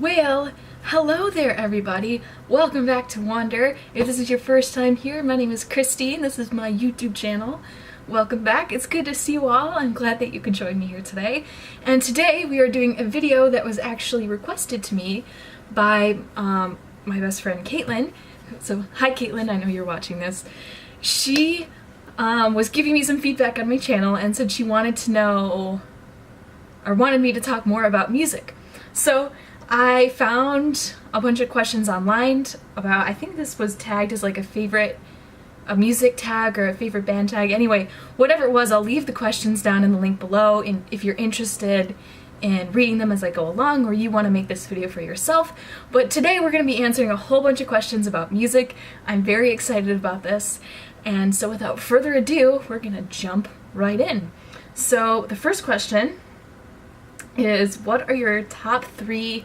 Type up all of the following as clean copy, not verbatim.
Well, hello there everybody. Welcome back to Wandere. If this is your first time here, my name is Kristine. This is my YouTube channel. Welcome back. It's good to see you all. I'm glad that you could join me here today. And today we are doing a video that was actually requested to me by my best friend Caitlin. So hi Caitlin, I know you're watching this. She was giving me some feedback on my channel and said she wanted to know, or wanted me to talk more about music. So I found a bunch of questions online about, I think this was tagged as like a music tag or a favorite band tag. Anyway, whatever it was, I'll leave the questions down in the link below, and if you're interested in reading them as I go along, or you want to make this video for yourself. But today we're going to be answering a whole bunch of questions about music. I'm very excited about this, and so without further ado, we're going to jump right in. So the first question is, what are your top 3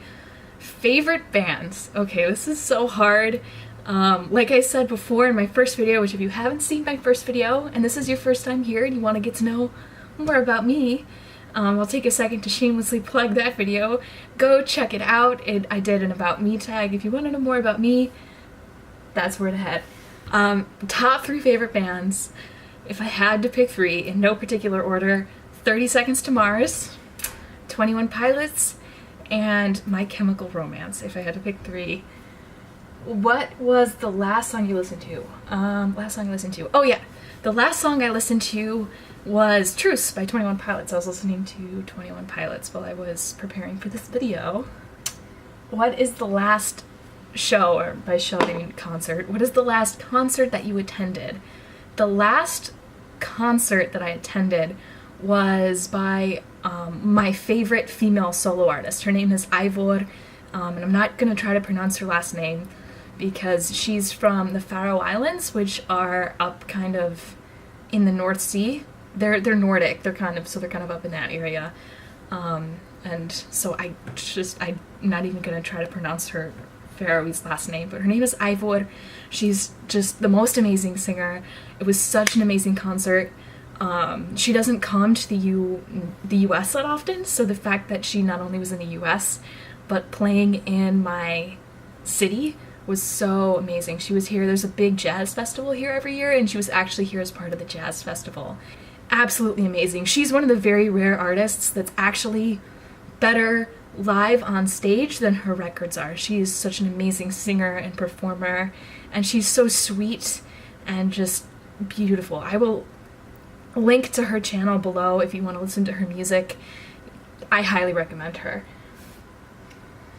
favorite bands? Okay, this is so hard. Like I said before in my first video, which if you haven't seen my first video and this is your first time here and you want to get to know more about me, I'll take a second to shamelessly plug that video. Go check it out. I did an About Me tag. If you want to know more about me, that's where to head. Top 3 favorite bands. If I had to pick 3 in no particular order: 30 Seconds to Mars, 21 Pilots, and My Chemical Romance, if I had to pick 3. What was the last song you listened to? Oh yeah, the last song I listened to was Truce by 21 Pilots. I was listening to 21 Pilots while I was preparing for this video. What is the last show, or by show I mean concert, what is the last concert that you attended? The last concert that I attended was by my favorite female solo artist. Her name is Ivor, and I'm not going to try to pronounce her last name because she's from the Faroe Islands, which are up kind of in the North Sea. They're Nordic. They're kind of up in that area. And so I'm not even going to try to pronounce her Faroese last name, but her name is Ivor. She's just the most amazing singer. It was such an amazing concert. She doesn't come to the US that often, so the fact that she not only was in the US, but playing in my city was so amazing. She was here. There's a big jazz festival here every year, and she was actually here as part of the jazz festival. Absolutely amazing. She's one of the very rare artists that's actually better live on stage than her records are. She is such an amazing singer and performer, and she's so sweet and just beautiful. I will link to her channel below if you want to listen to her music. I highly recommend her.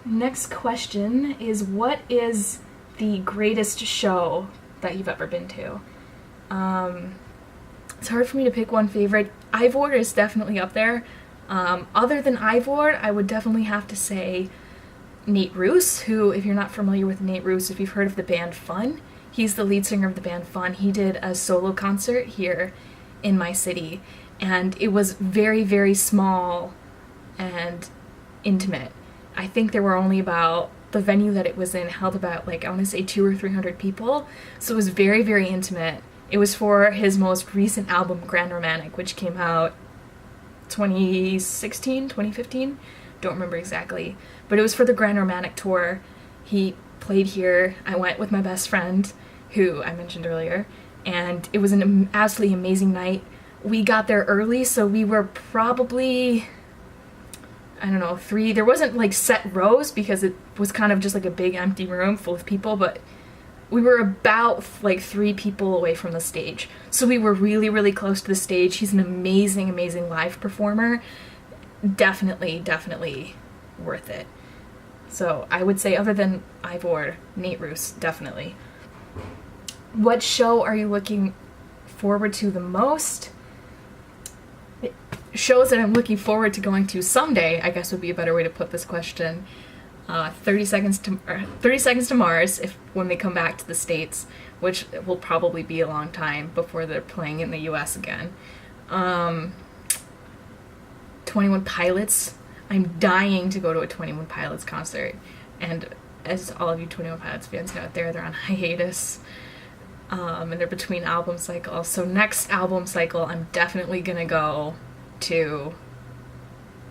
Next question is, what is the greatest show that you've ever been to? It's hard for me to pick one favorite. Ivor is definitely up there. Other than Ivor, I would definitely have to say Nate Ruess, who, if you're not familiar with Nate Ruess, if you've heard of the band Fun, he's the lead singer of the band Fun. He did a solo concert here in my city, and it was very, very small and intimate. I think there were only about, the venue that it was in held about, like, I want to say 200 or 300 people, so it was very, very intimate. It was for his most recent album, Grand Romantic, which came out 2016, 2015, don't remember exactly, but it was for the Grand Romantic tour. He played here. I went with my best friend, who I mentioned earlier, and it was an absolutely amazing night. We got there early, so we were probably, I don't know, 3, there wasn't like set rows because it was kind of just like a big empty room full of people, but we were about like 3 people away from the stage. So we were really, really close to the stage. He's an amazing, amazing live performer. Definitely, definitely worth it. So I would say, other than Ivor, Nate Ruess, definitely. What show are you looking forward to the most? Shows that I'm looking forward to going to someday, I guess would be a better way to put this question. 30 Seconds to Mars, when they come back to the States, which will probably be a long time before they're playing in the US again. 21 Pilots. I'm dying to go to a 21 Pilots concert, and as all of you 21 Pilots fans know out there, they're on hiatus. And they're between album cycles. So next album cycle, I'm definitely gonna go to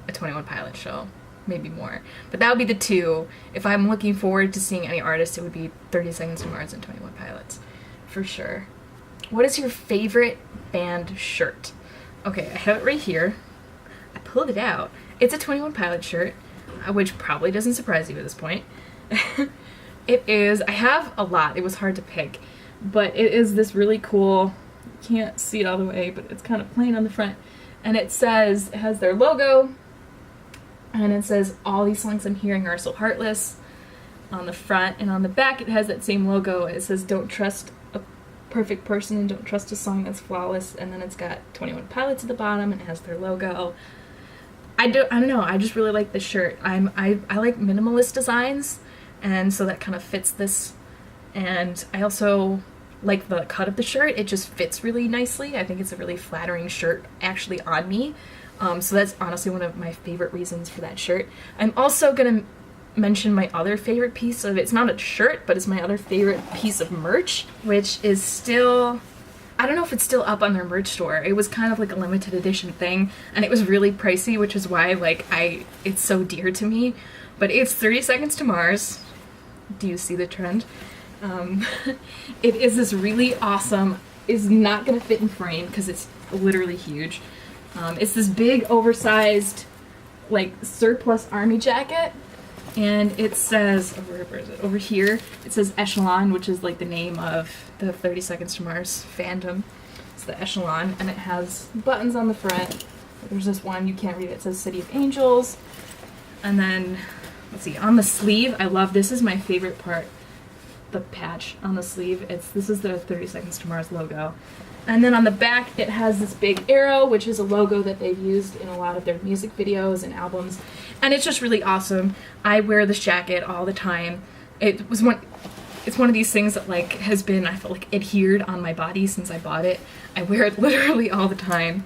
a 21 Pilots show. maybe more. But that would be the two. If I'm looking forward to seeing any artist, it would be 30 Seconds to Mars and 21 Pilots, for sure. What is your favorite band shirt? Okay, I have it right here. I pulled it out. It's a 21 Pilot shirt, which probably doesn't surprise you at this point. It is, I have a lot. It was hard to pick, but it is this really cool, you can't see it all the way, but it's kind of plain on the front. And it says, it has their logo, and it says, all these songs I'm hearing are so heartless on the front, and on the back it has that same logo. It says, don't trust a perfect person and don't trust a song that's flawless, and then it's got 21 Pilots at the bottom and it has their logo. I don't know, I just really like this shirt. I like minimalist designs, and so that kind of fits this, and I also like the cut of the shirt. It just fits really nicely. I think it's a really flattering shirt actually on me. So that's honestly one of my favorite reasons for that shirt. I'm also gonna mention my other favorite piece of, it's not a shirt, but it's my other favorite piece of merch, which is still, I don't know if it's still up on their merch store. It was kind of like a limited edition thing, and it was really pricey, which is why like it's so dear to me. But it's 30 Seconds to Mars. Do you see the trend? It is this really awesome, is not gonna fit in frame because it's literally huge. It's this big oversized like surplus army jacket, and it says, where is it? Over here, it says Echelon, which is like the name of the 30 Seconds to Mars fandom. It's the Echelon, and it has buttons on the front. There's this one, you can't read it, it says City of Angels. And then, let's see, on the sleeve, I love, this is my favorite part, the patch on the sleeve. This is the 30 Seconds to Mars logo. And then on the back, it has this big arrow, which is a logo that they've used in a lot of their music videos and albums. And it's just really awesome. I wear this jacket all the time. It's one of these things that like has been, I feel like, adhered on my body since I bought it. I wear it literally all the time.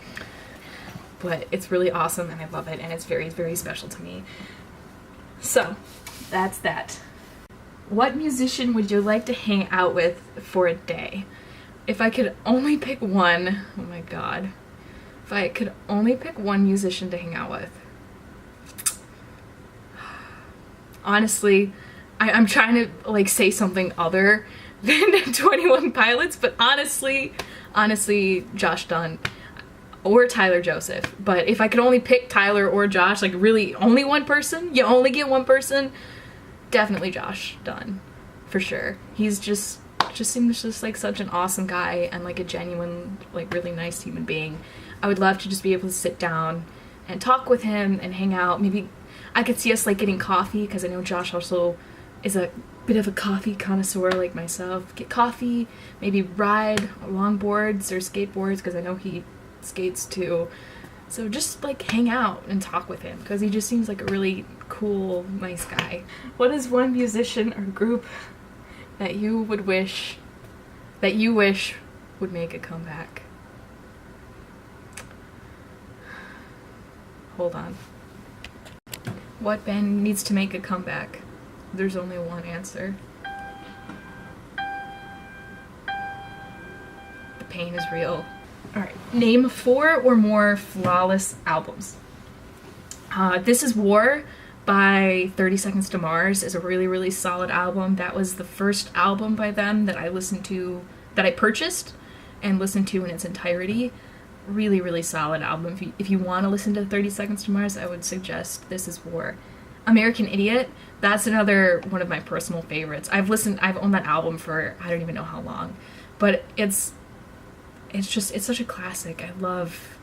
But it's really awesome, and I love it, and it's very, very special to me. So, that's that. What musician would you like to hang out with for a day? If I could only pick one, oh my god. If I could only pick one musician to hang out with. Honestly, I'm trying to like say something other than 21 Pilots, but honestly, Josh Dunn or Tyler Joseph. But if I could only pick Tyler or Josh, like really only one person, you only get one person, definitely Josh Dunn, for sure. He's just seems just like such an awesome guy and like a genuine, like really nice human being. I would love to just be able to sit down and talk with him and hang out. Maybe I could see us like getting coffee, because I know Josh also is a bit of a coffee connoisseur like myself. Get coffee, maybe ride longboards or skateboards, because I know he skates too. So just like hang out and talk with him, because he just seems like a really cool, nice guy. What is one musician or group that you wish would make a comeback? Hold on. What band needs to make a comeback? There's only one answer. The pain is real. Alright, name 4 or more flawless albums. This is War by 30 Seconds to Mars is a really, really solid album. That was the first album by them that I listened to, that I purchased and listened to in its entirety. Really, really solid album. If you want to listen to 30 Seconds to Mars, I would suggest This Is War. American Idiot, that's another one of my personal favorites. I've owned that album for I don't even know how long, but it's such a classic. I love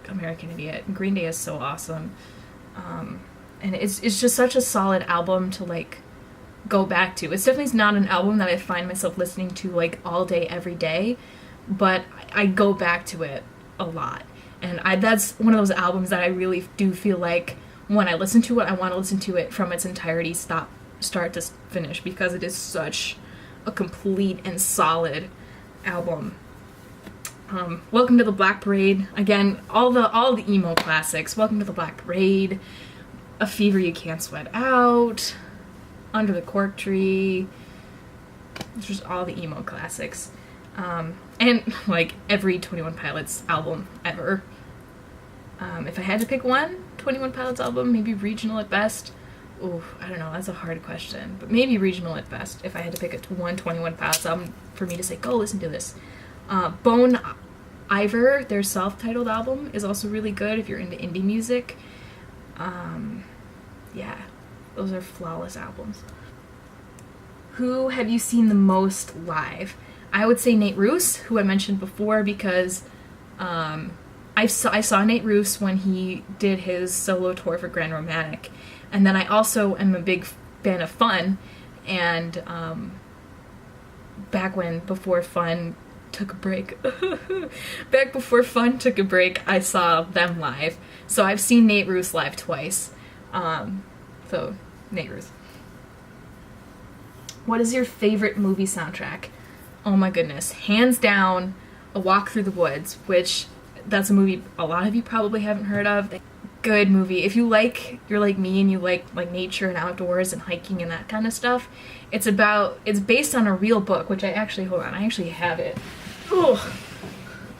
American Idiot. Green Day is so awesome. And it's just such a solid album to like go back to. It's definitely not an album that I find myself listening to like all day, every day, but I go back to it a lot. And that's one of those albums that I really do feel like when I listen to it, I want to listen to it from its entirety, start to finish, because it is such a complete and solid album. Welcome to the Black Parade. Again, all the emo classics. Welcome to the Black Parade, A Fever You Can't Sweat Out, Under the Cork Tree. It's just all the emo classics. And like every 21 Pilots album ever. If I had to pick one 21 Pilots album, maybe regional at best. Ooh, I don't know, that's a hard question, but maybe regional at best if I had to pick one 21 Pilots album for me to say, go listen to this. Bone Iver, their self-titled album, is also really good if you're into indie music. Yeah, those are flawless albums. Who have you seen the most live? I would say Nate Ruess, who I mentioned before, because I saw Nate Ruess when he did his solo tour for Grand Romantic, and then I also am a big fan of Fun, and before Fun took a break, I saw them live. So I've seen Nate Ruess live twice. So Nate Ruess. What is your favorite movie soundtrack? Oh my goodness, hands down, A Walk Through the Woods, which that's a movie a lot of you probably haven't heard of. Good movie. If you're like me and you like nature and outdoors and hiking and that kind of stuff, it's based on a real book, which I actually have it. Oh,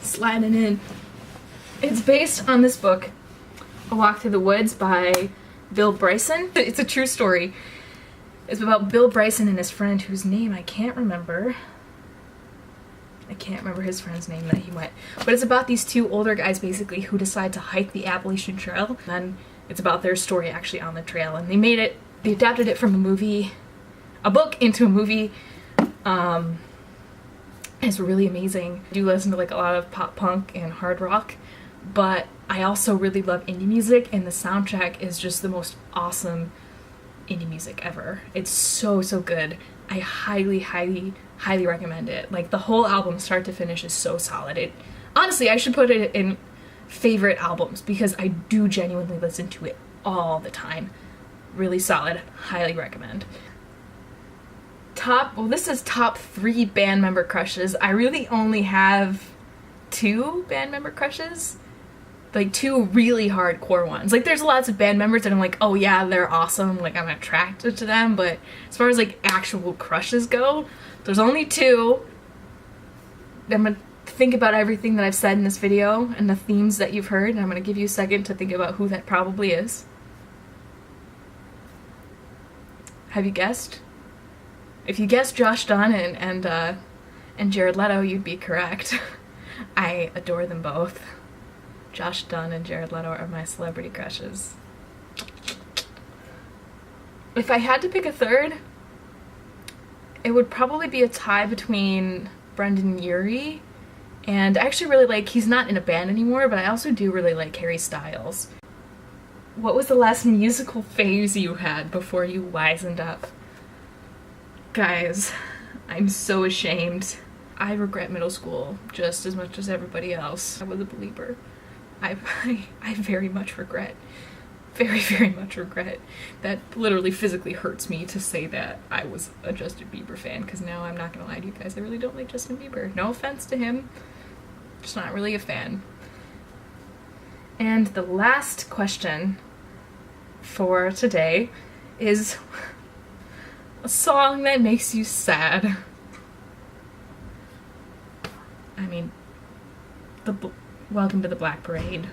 sliding in. It's based on this book, A Walk Through the Woods by Bill Bryson. It's a true story. It's about Bill Bryson and his friend whose name I can't remember. I can't remember his friend's name that he went. But it's about these two older guys basically who decide to hike the Appalachian Trail. And it's about their story actually on the trail. And they adapted it from a book into a movie. It's really amazing. I do listen to like a lot of pop punk and hard rock, but I also really love indie music, and the soundtrack is just the most awesome indie music ever. It's so good. I highly recommend it. Like, the whole album start to finish is so solid. Honestly, I should put it in favorite albums because I do genuinely listen to it all the time. Really solid. Highly recommend. This is top 3 band member crushes. I really only have 2 band member crushes. Like, 2 really hardcore ones. Like, there's lots of band members that I'm like, oh yeah, they're awesome, like I'm attracted to them, but as far as like actual crushes go, there's only 2. I'm gonna think about everything that I've said in this video and the themes that you've heard, and I'm gonna give you a second to think about who that probably is. Have you guessed? If you guessed Josh Dun and Jared Leto, you'd be correct. I adore them both. Josh Dun and Jared Leto are my celebrity crushes. If I had to pick a third, it would probably be a tie between Brendan Urie, and I actually really like, he's not in a band anymore, but I also do really like Harry Styles. What was the last musical phase you had before you wizened up? Guys, I'm so ashamed. I regret middle school just as much as everybody else. I was a believer. I very much regret. Very much regret. That literally physically hurts me to say that I was a Justin Bieber fan, because now I'm not gonna lie to you guys, I really don't like Justin Bieber. No offense to him, just not really a fan. And the last question for today is a song that makes you sad. I mean, Welcome to the Black Parade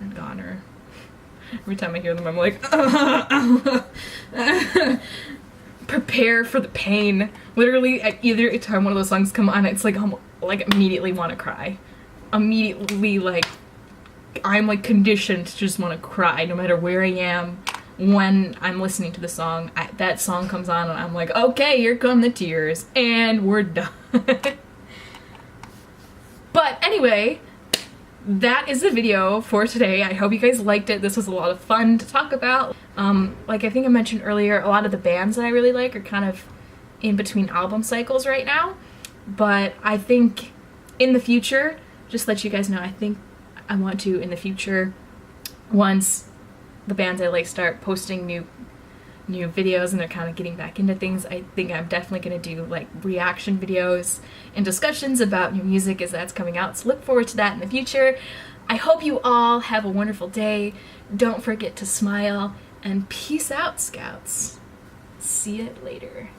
and Goner. Every time I hear them, I'm like, prepare for the pain. Literally, at either time one of those songs come on, it's like, I'm like immediately want to cry. Immediately, like, I'm like conditioned to just want to cry no matter where I am. When I'm listening to the song, that song comes on and I'm like, okay, here come the tears, and we're done. But anyway, that is the video for today. I hope you guys liked it. This was a lot of fun to talk about. Like I think I mentioned earlier, a lot of the bands that I really like are kind of in between album cycles right now. But I think in the future, just to let you guys know, I think I want to, in the future, once the bands I like start posting new videos and they're kind of getting back into things, I think I'm definitely going to do like reaction videos and discussions about new music as that's coming out. So look forward to that in the future. I hope you all have a wonderful day. Don't forget to smile, and peace out, Scouts. See you later.